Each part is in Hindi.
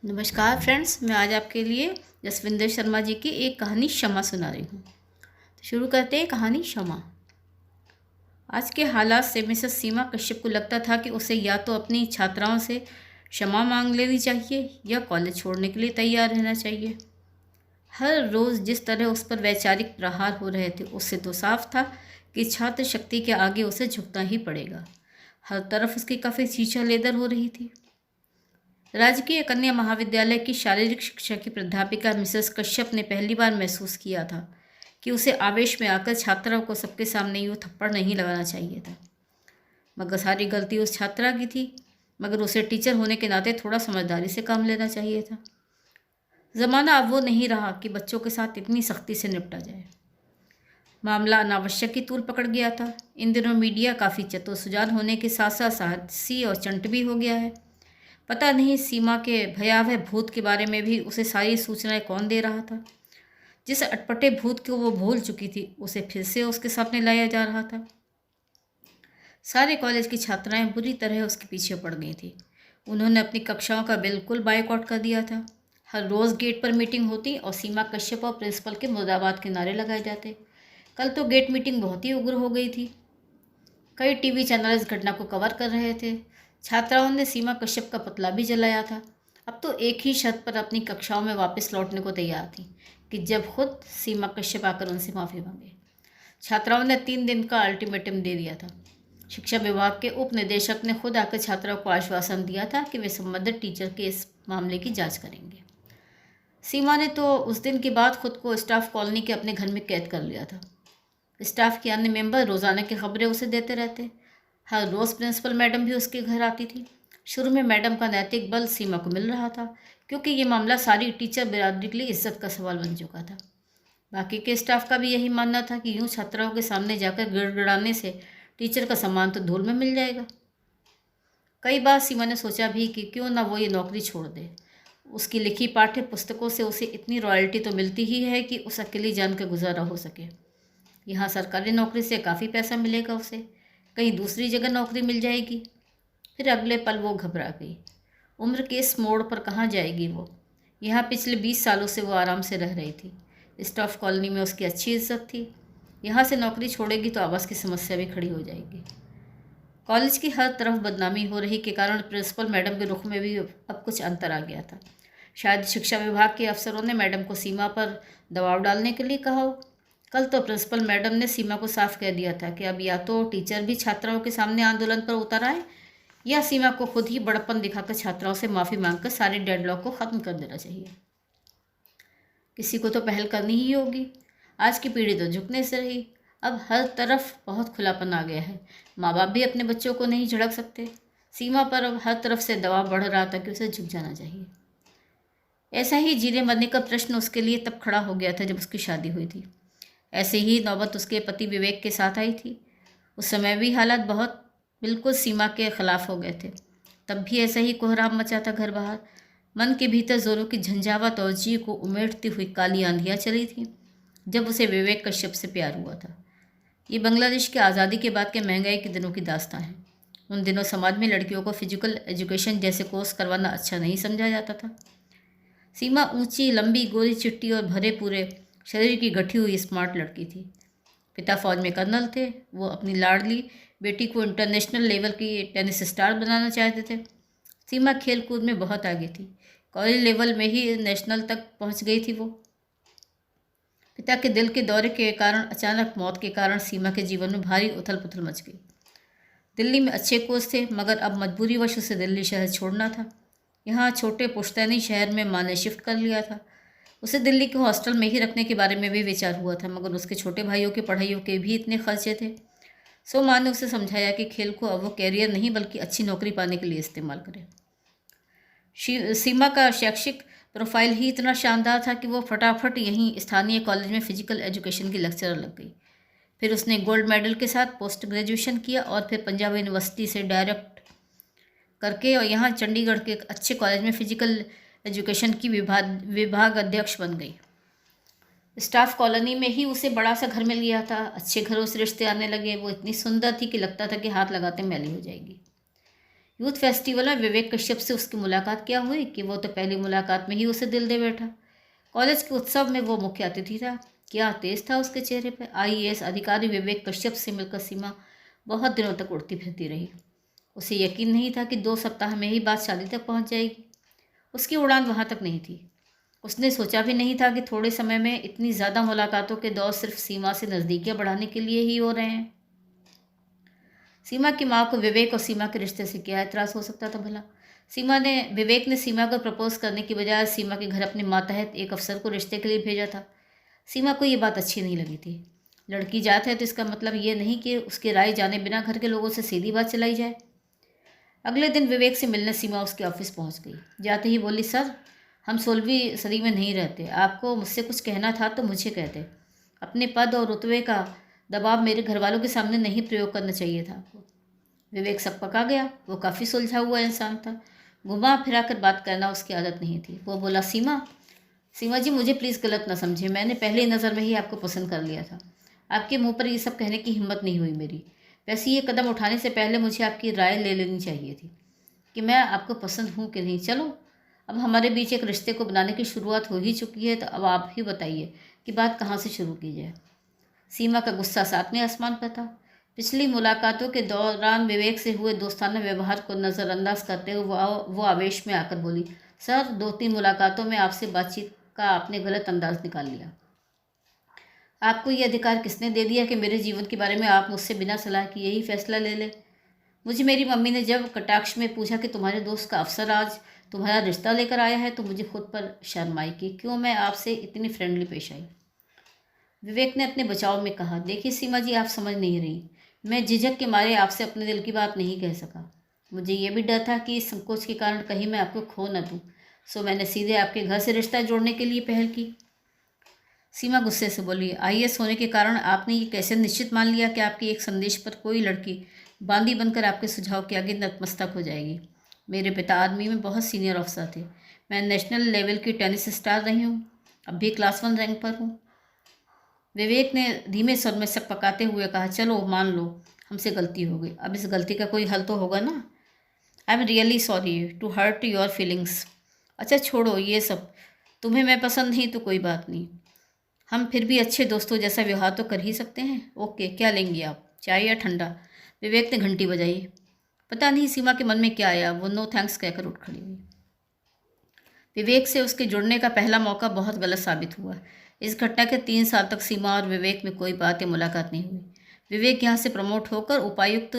नमस्कार फ्रेंड्स, मैं आज आपके लिए जसविंदर शर्मा जी की एक कहानी क्षमा सुना रही हूँ। तो शुरू करते हैं कहानी क्षमा। आज के हालात से मिसेस सीमा कश्यप को लगता था कि उसे या तो अपनी छात्राओं से क्षमा मांग लेनी चाहिए या कॉलेज छोड़ने के लिए तैयार रहना चाहिए। हर रोज़ जिस तरह उस पर वैचारिक प्रहार हो रहे थे, उससे तो साफ था कि छात्र शक्ति के आगे उसे झुकना ही पड़ेगा। हर तरफ उसकी काफ़ी चीचा लेदर हो रही थी। राजकीय कन्या महाविद्यालय की शारीरिक शिक्षा की प्राध्यापिका मिसेस कश्यप ने पहली बार महसूस किया था कि उसे आवेश में आकर छात्राओं को सबके सामने यूँ थप्पड़ नहीं लगाना चाहिए था। मगर सारी गलती उस छात्रा की थी, मगर उसे टीचर होने के नाते थोड़ा समझदारी से काम लेना चाहिए था। ज़माना अब वो नहीं रहा कि बच्चों के साथ इतनी सख्ती से निपटा जाए। मामला अनावश्यक ही तूल पकड़ गया था। इन दिनों मीडिया काफ़ी चतुर सुजान होने के साथ साथ साहसी और चंट भी हो गया है। पता नहीं सीमा के भयावह भूत के बारे में भी उसे सारी सूचनाएं कौन दे रहा था। जिस अटपटे भूत को वो भूल चुकी थी, उसे फिर से उसके सामने लाया जा रहा था। सारे कॉलेज की छात्राएं बुरी तरह उसके पीछे पड़ गई थी। उन्होंने अपनी कक्षाओं का बिल्कुल बायकॉट कर दिया था। हर रोज़ गेट पर मीटिंग होती और सीमा कश्यप और प्रिंसिपल के मुर्दाबाद के नारे लगाए जाते। कल तो गेट मीटिंग बहुत ही उग्र हो गई थी। कई टीवी चैनल इस घटना को कवर कर रहे थे। छात्राओं ने सीमा कश्यप का पुतला भी जलाया था। अब तो एक ही छत पर अपनी कक्षाओं में वापस लौटने को तैयार थी कि जब खुद सीमा कश्यप आकर उनसे माफ़ी मांगे। छात्राओं ने 3 दिन का अल्टीमेटम दे दिया था। शिक्षा विभाग के उप निदेशक ने खुद आकर छात्राओं को आश्वासन दिया था कि वे संबंधित टीचर के इस मामले की जांच करेंगे। सीमा ने तो उस दिन के बाद खुद को स्टाफ कॉलोनी के अपने घर में कैद कर लिया था। स्टाफ के अन्य मेंबर रोज़ाना की खबरें उसे देते रहते। हर रोज़ प्रिंसिपल मैडम भी उसके घर आती थी। शुरू में मैडम का नैतिक बल सीमा को मिल रहा था, क्योंकि ये मामला सारी टीचर बिरादरी के लिए इज्जत का सवाल बन चुका था। बाकी के स्टाफ का भी यही मानना था कि यूं छात्राओं के सामने जाकर गिड़गिड़ाने से टीचर का सम्मान तो धूल में मिल जाएगा। कई बार सीमा ने सोचा भी कि क्यों ना वो ये नौकरी छोड़ दे। उसकी लिखी पाठ्य पुस्तकों से उसे इतनी रॉयल्टी तो मिलती ही है कि उस अकेली जान का गुजारा हो सके। यहाँ सरकारी नौकरी से काफ़ी पैसा मिलेगा उसे, कहीं दूसरी जगह नौकरी मिल जाएगी। फिर अगले पल वो घबरा गई। उम्र के इस मोड़ पर कहाँ जाएगी वो। यहाँ पिछले 20 सालों से वो आराम से रह रही थी। स्टाफ कॉलोनी में उसकी अच्छी इज्जत थी। यहाँ से नौकरी छोड़ेगी तो आवास की समस्या भी खड़ी हो जाएगी। कॉलेज की हर तरफ बदनामी हो रही के कारण प्रिंसिपल मैडम के रुख में भी अब कुछ अंतर आ गया था। शायद शिक्षा विभाग के अफसरों ने मैडम को सीमा पर दबाव डालने के लिए कहा हो। कल तो प्रिंसिपल मैडम ने सीमा को साफ कह दिया था कि अब या तो टीचर भी छात्राओं के सामने आंदोलन पर उतर आए या सीमा को खुद ही बड़प्पन दिखाकर छात्राओं से माफ़ी मांगकर सारे डेडलॉक को ख़त्म कर देना चाहिए। किसी को तो पहल करनी ही होगी। आज की पीढ़ी तो झुकने से रही। अब हर तरफ बहुत खुलापन आ गया है। माँ बाप भी अपने बच्चों को नहीं झिड़क सकते। सीमा पर अब हर तरफ से दबाव बढ़ रहा था कि उसे झुक जाना चाहिए। ऐसा ही जीने मरने का प्रश्न उसके लिए तब खड़ा हो गया था जब उसकी शादी हुई थी। ऐसे ही नौबत उसके पति विवेक के साथ आई थी। उस समय भी हालात बहुत बिल्कुल सीमा के खिलाफ हो गए थे। तब भी ऐसा ही कोहराम मचा था घर बाहर। मन के भीतर जोरों की झंझावत और जी को उमेटती हुई काली आंधियाँ चली थी जब उसे विवेक कश्यप से प्यार हुआ था। ये बांग्लादेश की आज़ादी के बाद के महंगाई के दिनों की दास्तां है। उन दिनों समाज में लड़कियों को फिजिकल एजुकेशन जैसे कोर्स करवाना अच्छा नहीं समझा जाता था। सीमा ऊंची लंबी गोरी चिट्टी और भरे पूरे शरीर की गठी हुई स्मार्ट लड़की थी। पिता फौज में कर्नल थे। वो अपनी लाडली बेटी को इंटरनेशनल लेवल की टेनिस स्टार बनाना चाहते थे। सीमा खेल कूद में बहुत आगे थी। कॉलेज लेवल में ही नेशनल तक पहुंच गई थी वो। पिता के दिल के दौरे के कारण अचानक मौत के कारण सीमा के जीवन में भारी उथल पुथल मच गई। दिल्ली में अच्छे कोच थे, मगर अब मजबूरीवश उसे दिल्ली शहर छोड़ना था। यहाँ छोटे पुश्तैनी शहर में माँ ने शिफ्ट कर लिया था। उसे दिल्ली के हॉस्टल में ही रखने के बारे में भी विचार हुआ था, मगर उसके छोटे भाइयों की पढ़ाइयों के भी इतने खर्चे थे। सो माँ ने उसे समझाया कि खेल को अब वो कैरियर नहीं बल्कि अच्छी नौकरी पाने के लिए इस्तेमाल करे। सीमा का शैक्षिक प्रोफाइल ही इतना शानदार था कि वो फटाफट यहीं स्थानीय कॉलेज में फिजिकल एजुकेशन की लेक्चरर लग गई। फिर उसने गोल्ड मेडल के साथ पोस्ट ग्रेजुएशन किया और फिर पंजाब यूनिवर्सिटी से डायरेक्ट करके और यहाँ चंडीगढ़ के एक अच्छे कॉलेज में फिजिकल एजुकेशन की विभाग अध्यक्ष बन गई। स्टाफ कॉलोनी में ही उसे बड़ा सा घर मिल गया था। अच्छे घरों से रिश्ते आने लगे। वो इतनी सुंदर थी कि लगता था कि हाथ लगाते मैली हो जाएगी। यूथ फेस्टिवल में विवेक कश्यप से उसकी मुलाकात क्या हुई कि वो तो पहली मुलाकात में ही उसे दिल दे बैठा। कॉलेज के उत्सव में वो मुख्य अतिथि था। क्या तेज था उसके चेहरे पर। आईएएस अधिकारी विवेक कश्यप से मिलकर सीमा बहुत दिनों तक उड़ती फिरती रही। उसे यकीन नहीं था कि 2 सप्ताह में ही बात शादी तक पहुंच जाएगी। उसकी उड़ान वहां तक नहीं थी। उसने सोचा भी नहीं था कि थोड़े समय में इतनी ज़्यादा मुलाकातों के दौर सिर्फ सीमा से नज़दीकियाँ बढ़ाने के लिए ही हो रहे हैं। सीमा की माँ को विवेक और सीमा के रिश्ते से क्या एतराज़ हो सकता था भला। विवेक ने सीमा को प्रपोज करने की बजाय सीमा के घर अपने मातहत एक अफसर को रिश्ते के लिए भेजा था। सीमा को ये बात अच्छी नहीं लगी थी। लड़की जात है तो इसका मतलब ये नहीं कि उसकी राय जाने बिना घर के लोगों से सीधी बात चलाई जाए। अगले दिन विवेक से मिलने सीमा उसके ऑफिस पहुंच गई। जाते ही बोली, सर हम 16वीं सदी में नहीं रहते। आपको मुझसे कुछ कहना था तो मुझे कहते। अपने पद और रुतबे का दबाव मेरे घर वालों के सामने नहीं प्रयोग करना चाहिए था आपको। विवेक सब पका गया। वो काफ़ी सुलझा हुआ इंसान था। घुमा फिरा कर बात करना उसकी आदत नहीं थी। वो बोला, सीमा सीमा जी मुझे प्लीज़ गलत ना समझे। मैंने पहली नज़र में ही आपको पसंद कर लिया था। आपके मुंह पर ये सब कहने की हिम्मत नहीं हुई मेरी। वैसे ये कदम उठाने से पहले मुझे आपकी राय ले लेनी चाहिए थी कि मैं आपको पसंद हूँ कि नहीं। चलो अब हमारे बीच एक रिश्ते को बनाने की शुरुआत हो ही चुकी है, तो अब आप ही बताइए कि बात कहाँ से शुरू की जाए। सीमा का गुस्सा सातवें आसमान पर था। पिछली मुलाकातों के दौरान विवेक से हुए दोस्ताना व्यवहार को नज़रअंदाज करते हुए वो आवेश में आकर बोली, सर 2-3 मुलाकातों में आपसे बातचीत का आपने गलत अंदाज निकाल लिया। आपको ये अधिकार किसने दे दिया कि मेरे जीवन के बारे में आप मुझसे बिना सलाह किए ही फैसला ले लें। मुझे मेरी मम्मी ने जब कटाक्ष में पूछा कि तुम्हारे दोस्त का अफसर आज तुम्हारा रिश्ता लेकर आया है, तो मुझे खुद पर शर्म आई कि क्यों मैं आपसे इतनी फ्रेंडली पेश आई। विवेक ने अपने बचाव में कहा, देखिए सीमा जी आप समझ नहीं रही। मैं झिझक के मारे आपसे अपने दिल की बात नहीं कह सका। मुझे ये भी डर था कि इस संकोच के कारण कहीं मैं आपको खो न दूँ, सो मैंने सीधे आपके घर से रिश्ता जोड़ने के लिए पहल की। सीमा गुस्से से बोली, आईएएस होने के कारण आपने ये कैसे निश्चित मान लिया कि आपकी एक संदेश पर कोई लड़की बांदी बनकर आपके सुझाव के आगे नतमस्तक हो जाएगी। मेरे पिता आर्मी में बहुत सीनियर अफसर थे। मैं नेशनल लेवल की टेनिस स्टार रही हूँ। अब भी क्लास 1 रैंक पर हूँ। विवेक ने धीमे स्वर में शक पकाते हुए कहा, चलो मान लो हमसे गलती हो गई। अब इस गलती का कोई हल तो होगा ना। I am really sorry to hurt your feelings. अच्छा छोड़ो ये सब। तुम्हें मैं पसंद नहीं तो कोई बात नहीं। हम फिर भी अच्छे दोस्तों जैसा व्यवहार तो कर ही सकते हैं। ओके, क्या लेंगी आप, चाय या ठंडा? विवेक ने घंटी बजाई। पता नहीं सीमा के मन में क्या आया, वो नो थैंक्स कहकर उठ खड़ी हुई। विवेक से उसके जुड़ने का पहला मौका बहुत गलत साबित हुआ। इस घटना के 3 साल तक सीमा और विवेक में कोई बात या मुलाकात नहीं हुई। विवेक यहाँ से प्रमोट होकर उपायुक्त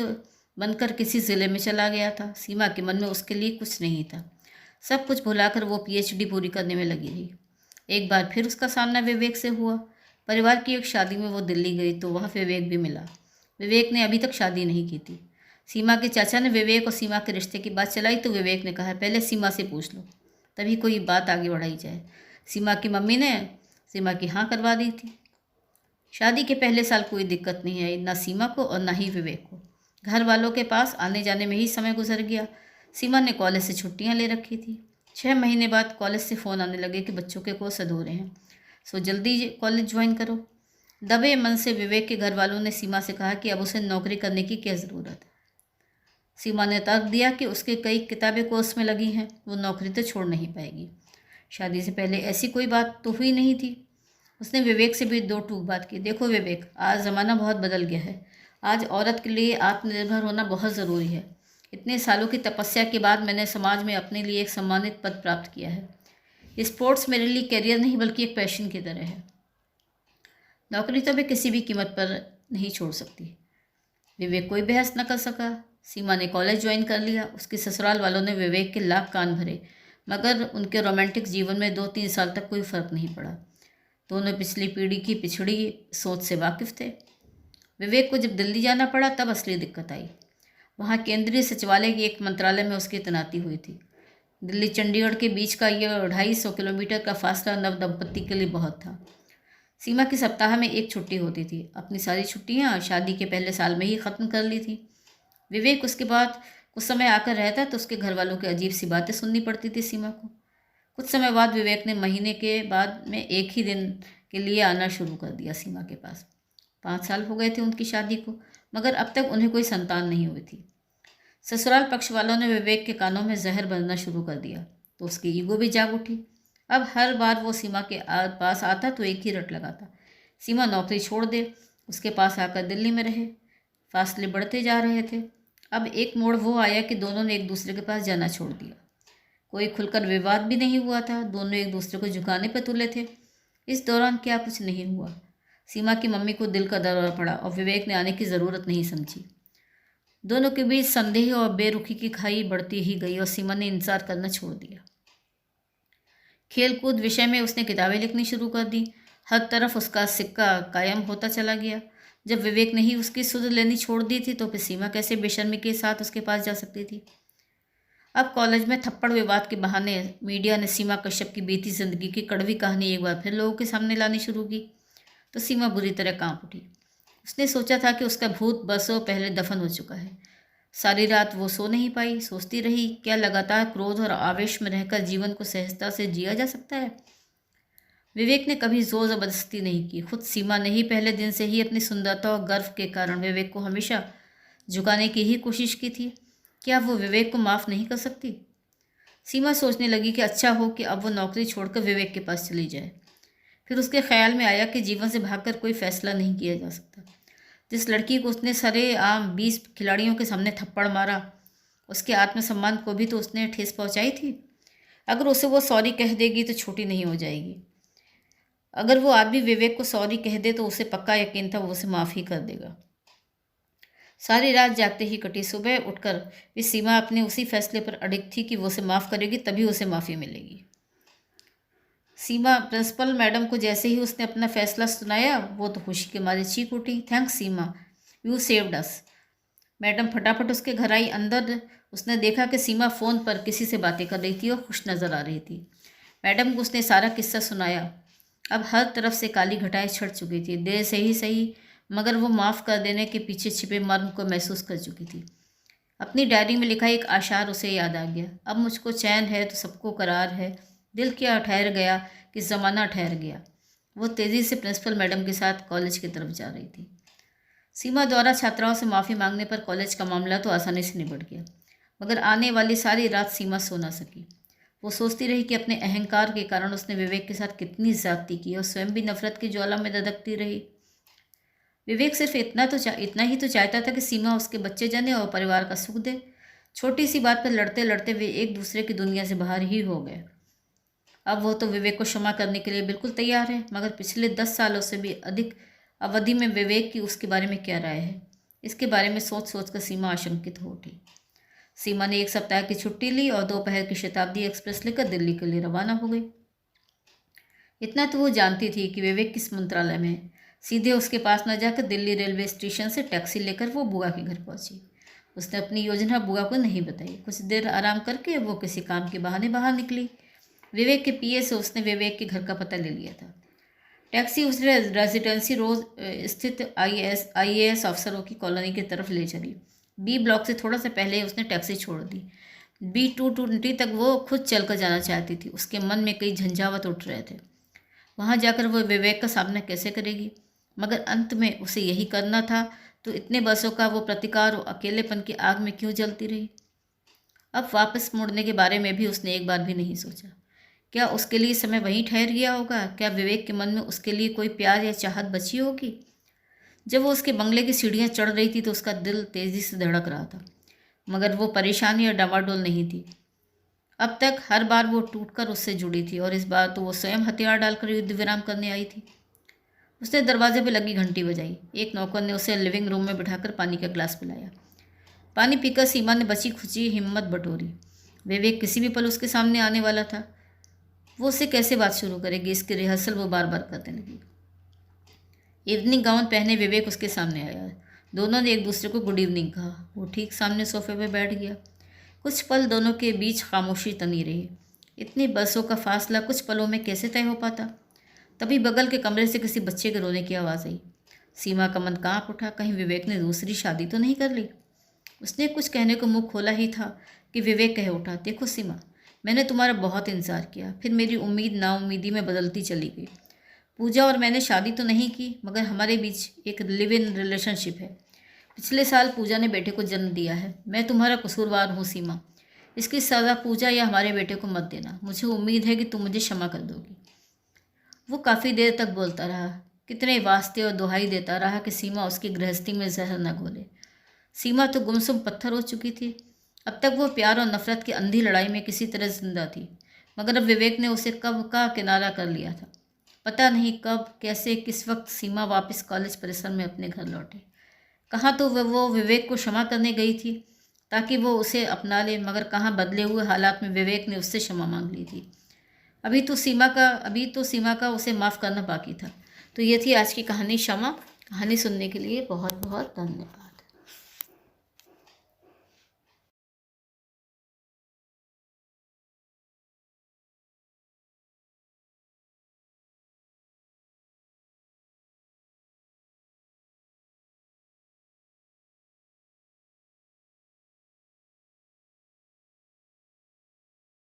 बनकर किसी ज़िले में चला गया था। सीमा के मन में उसके लिए कुछ नहीं था। सब कुछ भुलाकर वो पीएचडी पूरी करने में लगी रही। एक बार फिर उसका सामना विवेक से हुआ। परिवार की एक शादी में वो दिल्ली गई तो वहाँ विवेक भी मिला। विवेक ने अभी तक शादी नहीं की थी। सीमा के चाचा ने विवेक और सीमा के रिश्ते की बात चलाई तो विवेक ने कहा, पहले सीमा से पूछ लो, तभी कोई बात आगे बढ़ाई जाए। सीमा की मम्मी ने सीमा की हाँ करवा दी थी। शादी के पहले साल कोई दिक्कत नहीं आई, ना सीमा को और ना ही विवेक को। घर वालों के पास आने जाने में ही समय गुजर गया। सीमा ने कॉलेज से छुट्टियां ले रखी थी। 6 महीने बाद कॉलेज से फ़ोन आने लगे कि बच्चों के कोर्स अधूरे हैं, सो जल्दी कॉलेज ज्वाइन करो। दबे मन से विवेक के घर वालों ने सीमा से कहा कि अब उसे नौकरी करने की क्या ज़रूरत है। सीमा ने तर्क दिया कि उसके कई किताबें कोर्स में लगी हैं, वो नौकरी तो छोड़ नहीं पाएगी। शादी से पहले ऐसी कोई बात तो हुई नहीं थी। उसने विवेक से भी 2 टूक बात की। देखो विवेक, आज ज़माना बहुत बदल गया है। आज औरत के लिए आत्मनिर्भर होना बहुत ज़रूरी है। इतने सालों की तपस्या के बाद मैंने समाज में अपने लिए एक सम्मानित पद प्राप्त किया है। स्पोर्ट्स मेरे लिए करियर नहीं बल्कि एक पैशन की तरह है। नौकरी तो मैं किसी भी कीमत पर नहीं छोड़ सकती। विवेक कोई बहस न कर सका। सीमा ने कॉलेज ज्वाइन कर लिया। उसके ससुराल वालों ने विवेक के लाख कान भरे, मगर उनके रोमांटिक जीवन में 2-3 साल तक कोई फ़र्क नहीं पड़ा। दोनों पिछली पीढ़ी की पिछड़ी सोच से वाकिफ़ थे। विवेक को जब दिल्ली जाना पड़ा तब असली दिक्कत आई। वहाँ केंद्रीय सचिवालय के एक मंत्रालय में उसकी तैनाती हुई थी। दिल्ली चंडीगढ़ के बीच का यह 250 किलोमीटर का फासला नव दंपत्ति के लिए बहुत था। सीमा की सप्ताह में एक छुट्टी होती थी। अपनी सारी छुट्टियाँ शादी के पहले साल में ही ख़त्म कर ली थी। विवेक उसके बाद कुछ समय आकर रहता तो उसके घर वालों की अजीब सी बातें सुननी पड़ती थी सीमा को। कुछ समय बाद विवेक ने महीने के बाद में एक ही दिन के लिए आना शुरू कर दिया सीमा के पास। 5 साल हो गए थे उनकी शादी को, मगर अब तक उन्हें कोई संतान नहीं हुई थी। ससुराल पक्ष वालों ने विवेक के कानों में जहर भरना शुरू कर दिया तो उसकी ईगो भी जाग उठी। अब हर बार वो सीमा के पास आता तो एक ही रट लगाता, सीमा नौकरी छोड़ दे, उसके पास आकर दिल्ली में रहे। फासले बढ़ते जा रहे थे। अब एक मोड़ वो आया कि दोनों ने एक दूसरे के पास जाना छोड़ दिया। कोई खुलकर विवाद भी नहीं हुआ था, दोनों एक दूसरे को झुकाने पर तुले थे। इस दौरान क्या कुछ नहीं हुआ। सीमा की मम्मी को दिल का दौरा पड़ा और विवेक ने आने की ज़रूरत नहीं समझी। दोनों के बीच संदेह और बेरुखी की खाई बढ़ती ही गई और सीमा ने इंतजार करना छोड़ दिया। खेलकूद विषय में उसने किताबें लिखनी शुरू कर दी। हर तरफ उसका सिक्का कायम होता चला गया। जब विवेक ने ही उसकी सुध लेनी छोड़ दी थी तो फिर सीमा कैसे बेशर्मी के साथ उसके पास जा सकती थी। अब कॉलेज में थप्पड़ विवाद के बहाने मीडिया ने सीमा कश्यप की बीती जिंदगी की कड़वी कहानी एक बार फिर लोगों के सामने लानी शुरू की तो सीमा बुरी तरह कांप उठी। उसने सोचा था कि उसका भूत बरसों पहले दफन हो चुका है। सारी रात वो सो नहीं पाई, सोचती रही क्या लगातार क्रोध और आवेश में रहकर जीवन को सहजता से जिया जा सकता है। विवेक ने कभी जोर जबरदस्ती नहीं की। खुद सीमा ने ही पहले दिन से ही अपनी सुंदरता और गर्व के कारण विवेक को हमेशा झुकाने की ही कोशिश की थी। क्या वो विवेक को माफ़ नहीं कर सकती? सीमा सोचने लगी कि अच्छा हो कि अब वो नौकरी छोड़कर विवेक के पास चली जाए। फिर उसके ख्याल में आया कि जीवन से भागकर कोई फैसला नहीं किया जा सकता। जिस लड़की को उसने सरेआम 20 खिलाड़ियों के सामने थप्पड़ मारा, उसके आत्मसम्मान को भी तो उसने ठेस पहुंचाई थी। अगर उसे वो सॉरी कह देगी तो छोटी नहीं हो जाएगी। अगर वो आदमी विवेक को सॉरी कह दे तो उसे पक्का यकीन था वो उसे माफ़ ही कर देगा। सारी रात जागते ही कटी। सुबह उठकर भी सीमा अपने उसी फैसले पर अडिग थी कि वो उसे माफ़ करेगी तभी उसे माफ़ी मिलेगी। सीमा प्रिंसिपल मैडम को जैसे ही उसने अपना फैसला सुनाया वो तो खुशी के मारे चीख उठी, thanks Seema, you saved us. Madam फटाफट उसके घर आई। अंदर उसने देखा कि सीमा फ़ोन पर किसी से बातें कर रही थी और खुश नज़र आ रही थी। मैडम को उसने सारा किस्सा सुनाया। अब हर तरफ से काली घटाएं छट चुकी थी। देर से ही सही मगर वो माफ़ कर देने के पीछे छिपे मर्म को महसूस कर चुकी थी। अपनी डायरी में लिखा एक आशार उसे याद आ गया, अब मुझको चैन है तो सबको करार है, दिल क्या ठहर गया कि ज़माना ठहर गया। वो तेज़ी से प्रिंसिपल मैडम के साथ कॉलेज की तरफ जा रही थी। सीमा द्वारा छात्राओं से माफ़ी मांगने पर कॉलेज का मामला तो आसानी से निपट गया, मगर आने वाली सारी रात सीमा सो ना सकी। वो सोचती रही कि अपने अहंकार के कारण उसने विवेक के साथ कितनी ज़्यादती की और स्वयं भी नफरत की ज्वाला में दधकती रही। विवेक सिर्फ इतना ही तो चाहता था कि सीमा उसके बच्चे जने और परिवार का सुख दे। छोटी सी बात पर लड़ते लड़ते वे एक दूसरे की दुनिया से बाहर ही हो गए। अब वो तो विवेक को क्षमा करने के लिए बिल्कुल तैयार है, मगर पिछले 10 सालों से भी अधिक अवधि में विवेक की उसके बारे में क्या राय है, इसके बारे में सोच सोच कर सीमा आशंकित हो उठी। सीमा ने 1 सप्ताह की छुट्टी ली और दोपहर की शताब्दी एक्सप्रेस लेकर दिल्ली के लिए रवाना हो गई। इतना तो वो जानती थी कि विवेक किस मंत्रालय में है। सीधे उसके पास न जाकर दिल्ली रेलवे स्टेशन से टैक्सी लेकर वो बुआ के घर पहुंची। उसने अपनी योजना बुआ को नहीं बताई। कुछ देर आराम करके वो किसी काम के बहाने बाहर निकली। विवेक के पीए से उसने विवेक के घर का पता ले लिया था। टैक्सी उसे रेजिडेंसी रोड स्थित आईएएस अफसरों की कॉलोनी की तरफ ले चली। बी ब्लॉक से थोड़ा सा पहले उसने टैक्सी छोड़ दी। B220 तक वो खुद चलकर जाना चाहती थी। उसके मन में कई झंझावत उठ रहे थे। वहाँ जाकर वो विवेक का सामना कैसे करेगी, मगर अंत में उसे यही करना था, तो इतने बरसों का वो प्रतिकार और अकेलेपन की आग में क्यों जलती रही। अब वापस मुड़ने के बारे में भी उसने एक बार भी नहीं सोचा। क्या उसके लिए समय वहीं ठहर गया होगा? क्या विवेक के मन में उसके लिए कोई प्यार या चाहत बची होगी? जब वो उसके बंगले की सीढ़ियाँ चढ़ रही थी तो उसका दिल तेज़ी से धड़क रहा था, मगर वो परेशानी और डावाडोल नहीं थी। अब तक हर बार वो टूटकर उससे जुड़ी थी और इस बार तो वो स्वयं हथियार डालकर युद्ध विराम करने आई थी। उसने दरवाजे पर लगी घंटी बजाई। एक नौकर ने उसे लिविंग रूम में बिठाकर पानी का ग्लास पिलाया। पानी पीकर सीमा ने बची खुची हिम्मत बटोरी। विवेक किसी भी पल उसके सामने आने वाला था। वो उससे कैसे बात शुरू करेगी, इसकी रिहर्सल वो बार बार करने लगी। इवनिंग गाउन पहने विवेक उसके सामने आया। दोनों ने एक दूसरे को गुड इवनिंग कहा। वो ठीक सामने सोफे पर बैठ गया। कुछ पल दोनों के बीच खामोशी तनी रही। इतने बरसों का फासला कुछ पलों में कैसे तय हो पाता। तभी बगल के कमरे से किसी बच्चे के रोने की आवाज़ आई। सीमा का मन कांप उठा, कहीं विवेक ने दूसरी शादी तो नहीं कर ली। उसने कुछ कहने को मुंह खोला ही था कि विवेक कह उठा, देखो सीमा, मैंने तुम्हारा बहुत इंतज़ार किया, फिर मेरी उम्मीद नाउम्मीदी में बदलती चली गई। पूजा और मैंने शादी तो नहीं की, मगर हमारे बीच एक लिव इन रिलेशनशिप है। पिछले साल पूजा ने बेटे को जन्म दिया है। मैं तुम्हारा कसूरवार हूँ सीमा। इसकी सज़ा पूजा या हमारे बेटे को मत देना। मुझे उम्मीद है कि तुम मुझे क्षमा कर दोगी। वो काफ़ी देर तक बोलता रहा, कितने वास्ते और दुहाई देता रहा कि सीमा उसकी गृहस्थी में जहर न घोले। सीमा तो गुमसुम पत्थर हो चुकी थी। अब तक वो प्यार और नफरत की अंधी लड़ाई में किसी तरह जिंदा थी, मगर अब विवेक ने उसे कब का किनारा कर लिया था। पता नहीं कब, कैसे, किस वक्त सीमा वापस कॉलेज परिसर में अपने घर लौटे। कहाँ तो वो विवेक को क्षमा करने गई थी ताकि वो उसे अपना ले, मगर कहाँ बदले हुए हालात में विवेक ने उससे क्षमा मांग ली थी। अभी तो सीमा का उसे माफ़ करना बाकी था। तो ये थी आज की कहानी क्षमा। कहानी सुनने के लिए बहुत बहुत धन्यवाद।